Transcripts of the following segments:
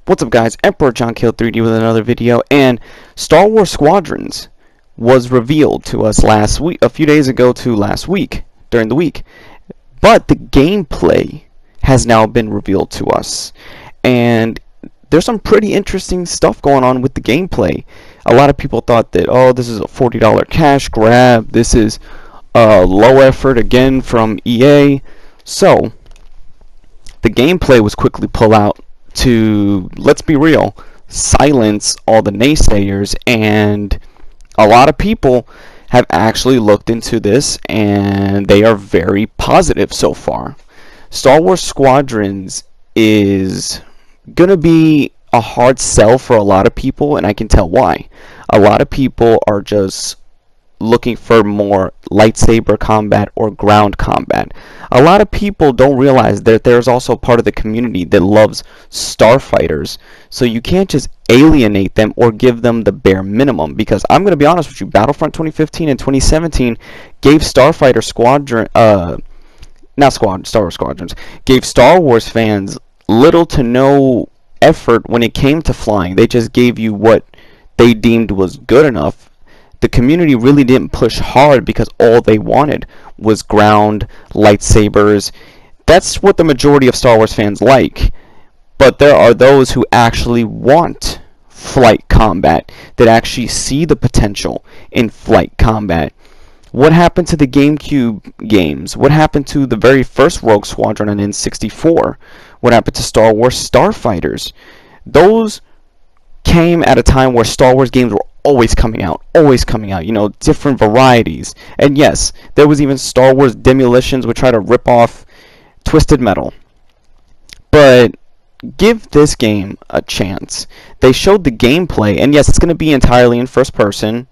What's up, guys? Emperor John Kill 3D with another video, and Star Wars Squadrons was revealed to us last week, a few days ago to last week, during the week. But the gameplay has now been revealed to us, and there's some pretty interesting stuff going on with the gameplay. A lot of people thought that, oh, this is a $40 cash grab, this is low effort again from EA. So the gameplay was quickly pulled out to, let's be real, silence all the naysayers, and a lot of people have actually looked into this and they are very positive so far. Star Wars Squadrons is gonna be a hard sell for a lot of people, and I can tell why. A lot of people are just looking for more lightsaber combat or ground combat. A lot of people don't realize that there's also part of the community that loves starfighters, so you can't just alienate them or give them the bare minimum, because I'm going to be honest with you, Battlefront 2015 and 2017 gave Star Wars Squadrons, gave Star Wars fans little to no effort when it came to flying. They just gave you what they deemed was good enough. The community really didn't push hard because all they wanted was ground lightsabers. That's what the majority of Star Wars fans like. But there are those who actually want flight combat, that actually see the potential in flight combat. What happened to the GameCube games? What happened to the very first Rogue Squadron on N64? What happened to Star Wars Starfighters? Those came at a time where Star Wars games were always coming out, you know, different varieties. And yes, there was even Star Wars Demolitions, which try to rip off Twisted Metal. But give this game a chance. They showed the gameplay, and yes, it's going to be entirely in first person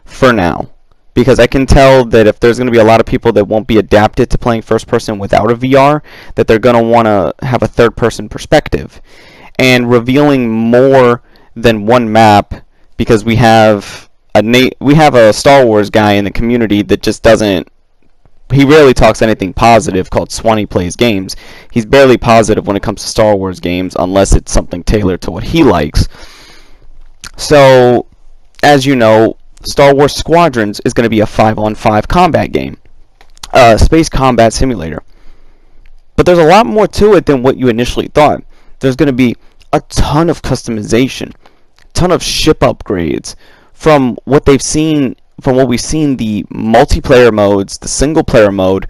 for now, because I can tell that if there's going to be a lot of people that won't be adapted to playing first person without a VR, that they're going to want to have a third person perspective. And revealing more than one map, because we have a Star Wars guy in the community that just doesn't, he rarely talks anything positive, called Swanee Plays Games. He's barely positive when it comes to Star Wars games unless it's something tailored to what he likes. So, as you know, Star Wars Squadrons is going to be a 5-on-5 combat game, space combat simulator. But there's a lot more to it than what you initially thought. There's going to be a ton of customization, ton of ship upgrades. From what we've seen, the multiplayer modes, the single player mode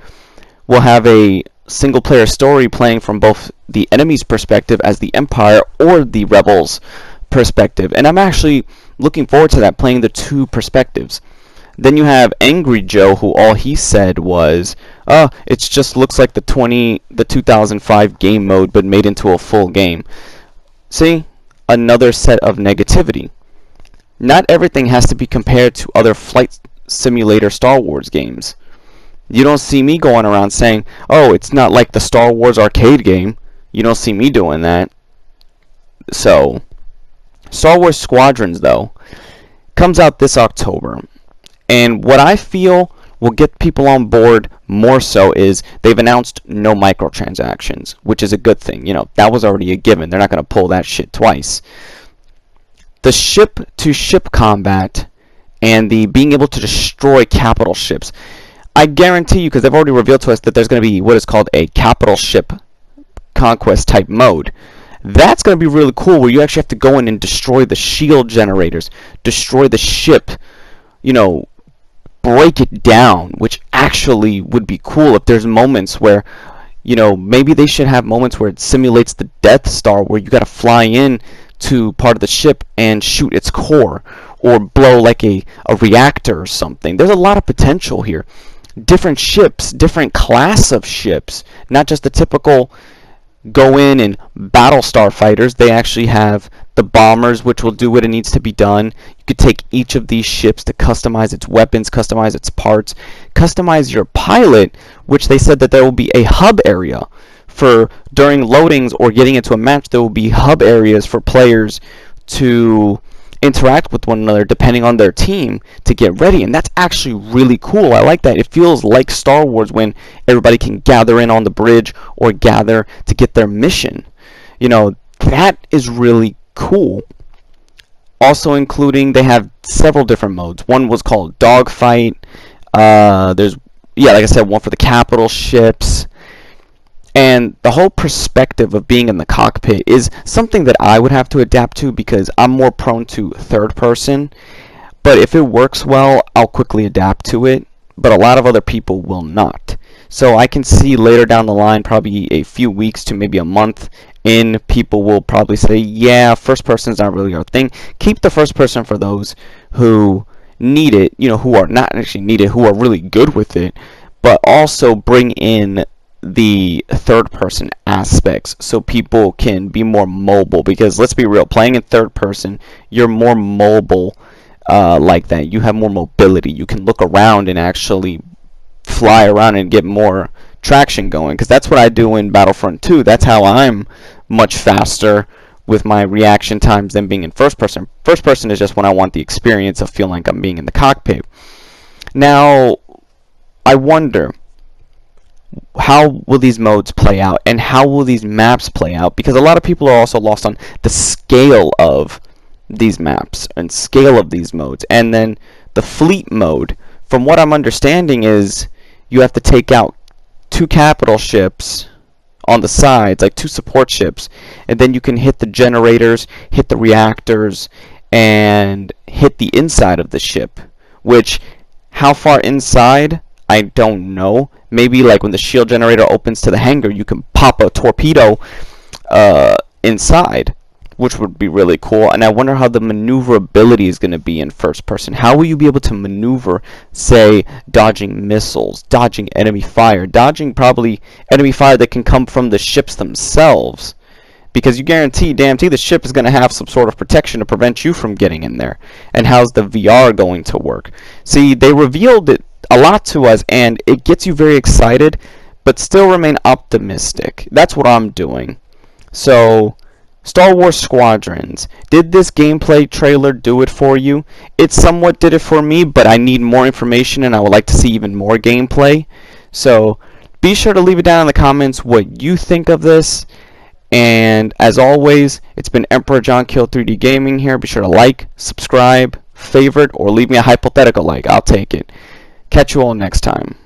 will have a single player story playing from both the enemy's perspective as the Empire or the Rebels perspective, and I'm actually looking forward to that, playing the two perspectives. Then you have Angry Joe, who all he said was, it just looks like the 2005 game mode but made into a full game. See, another set of negativity. Not everything has to be compared to other flight simulator Star Wars games. You don't see me going around saying, oh, it's not like the Star Wars arcade game. You don't see me doing that. So, Star Wars Squadrons, though, comes out this October. And what I feel will get people on board more so is they've announced no microtransactions, which is a good thing. You know, that was already a given. They're not going to pull that shit twice. The ship-to-ship combat and the being able to destroy capital ships, I guarantee you, because they've already revealed to us that there's going to be what is called a capital ship conquest type mode. That's going to be really cool, where you actually have to go in and destroy the shield generators, destroy the ship, you know, break it down, which actually would be cool if there's moments where, you know, maybe they should have moments where it simulates the Death Star, where you got to fly in to part of the ship and shoot its core, or blow like a reactor or something. There's a lot of potential here. Different ships, different class of ships, not just the typical go in and battle starfighters. They actually have the bombers, which will do what it needs to be done. You could take each of these ships to customize its weapons, customize its parts, customize your pilot, which they said that there will be a hub area for during loadings or getting into a match. There will be hub areas for players to interact with one another depending on their team to get ready, and that's actually really cool. I like that. It feels like Star Wars when everybody can gather in on the bridge or gather to get their mission. You know, that is really cool. Also including, they have several different modes. One was called Dogfight. There's, yeah, like I said, one for the capital ships. And the whole perspective of being in the cockpit is something that I would have to adapt to because I'm more prone to third person. But if it works well, I'll quickly adapt to it. But a lot of other people will not. So I can see later down the line, probably a few weeks to maybe a month in, people will probably say, yeah, first person is not really our thing. Keep the first person for those who need it, you know, who are not actually need it, who are really good with it, but also bring in the third person aspects so people can be more mobile, because let's be real, playing in third person, you're more mobile like that. You have more mobility. You can look around and actually fly around and get more traction going, because that's what I do in Battlefront 2. That's how I'm much faster with my reaction times than being in first person. First person is just when I want the experience of feeling like I'm being in the cockpit. Now, I wonder, how will these modes play out, and how will these maps play out? Because a lot of people are also lost on the scale of these maps and scale of these modes. And then the fleet mode, from what I'm understanding, is you have to take out 2 capital ships on the sides, like 2 support ships, and then you can hit the generators, hit the reactors, and hit the inside of the ship. Which, how far inside, I don't know. Maybe like when the shield generator opens to the hangar, you can pop a torpedo inside, which would be really cool. And I wonder how the maneuverability is going to be in first person. How will you be able to maneuver, say, dodging missiles, dodging enemy fire, dodging probably enemy fire that can come from the ships themselves? Because you guarantee the ship is going to have some sort of protection to prevent you from getting in there. And how's the VR going to work? See, they revealed it a lot to us, and it gets you very excited, but still remain optimistic. That's what I'm doing. So, Star Wars Squadrons. Did this gameplay trailer do it for you? It somewhat did it for me, but I need more information, and I would like to see even more gameplay. So, be sure to leave it down in the comments what you think of this. And as always, it's been Emperor John Kill 3D Gaming here. Be sure to like, subscribe, favorite, or leave me a hypothetical like. I'll take it. Catch you all next time.